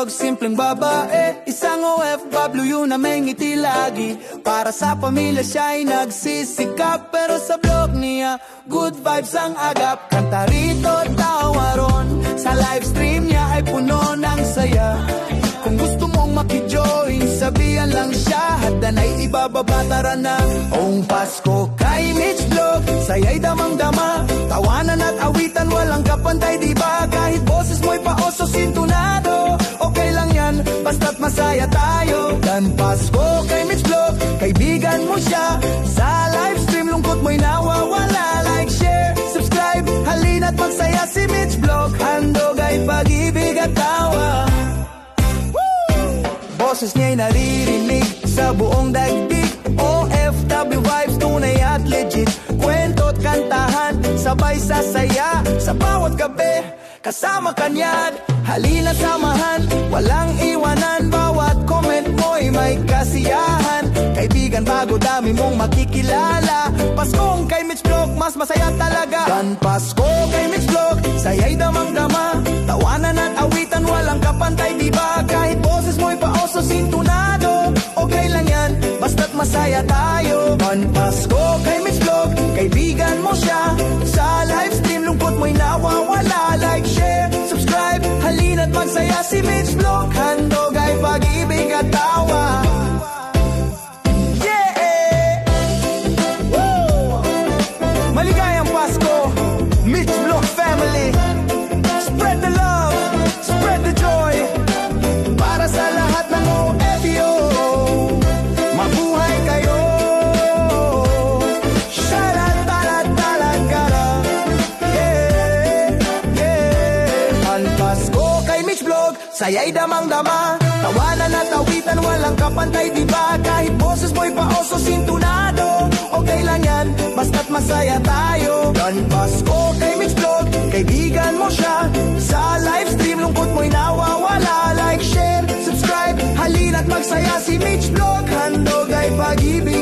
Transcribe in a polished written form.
Vlog, simpleng babae, isang OFW na may ngiti lagi. Para sa pamilya siya'y nagsisikap, pero sa vlog niya, good vibes ang agap. Kanta rito, tawa ron, sa live stream niya ay puno ng saya. Kung gusto mong makijoin, sabihan lang siya, hatan ay ibababa, na. Ong Pasko kay Mitch Vlog, saya'y damang-dama, tawanan at awitan, walang kapantay, diba? Kahit boses mo'y paoso, sintunado, okay lang yan, basta't masaya tayo. Dan Pasko kay Mitch Vlog, kaibigan mo siya, sa live stream lungkot mo'y nawawala. Like, share, subscribe, halina't magsaya si Mitch Vlog, handog ay pag-ibig at tawa. Boses niya'y naririnig sa buong daigdig, OFW vibes, tunay at legit. Kwento't kantahan, sabay sasaya, sa bawat gabi, kasama kanyan. Halina samahan, walang iwanan, bawat comment mo'y may kasiyahan. Kaibigan bago dami mong makikilala, Paskong kay Mitch Vlog, mas masaya talaga. Dan Pasko kay Mitch Vlog, saya'y damang-dama, tawanan at awitan, walang kapantay, diba? Kahit boses mo'y paoso, sintunado, okay lang yan, basta't masaya tayo. Dan Pasko kay Mitch Vlog, kaibigan mo siya, sa live stream lungkot mo'y nawawala. Like, share, subscribe, halina't magsaya si Mitch Vlog, handog ay pag-ibig at tawa. Yeah! Woo! Maligayang Pasko, Mitch Vlog family. Spread the love, spread the joy, para sa lahat ng OFW. Mabuhay kayo. Shalat-talat-talat-kala. Yeah, yeah. Ang Pasko kay Mitch Vlog, saya'y damang-dama, tawanan at awitan, walang kapantay, diba? Kahit boses mo'y paoso, sintunado, okay lang yan, basta't masaya tayo. Dan Pasko kay Mitch Vlog, kaibigan mo siya, sa live stream lungkot mo'y nawawala. Like, share, subscribe, halina't magsaya si Mitch Vlog, handog ay pag-ibig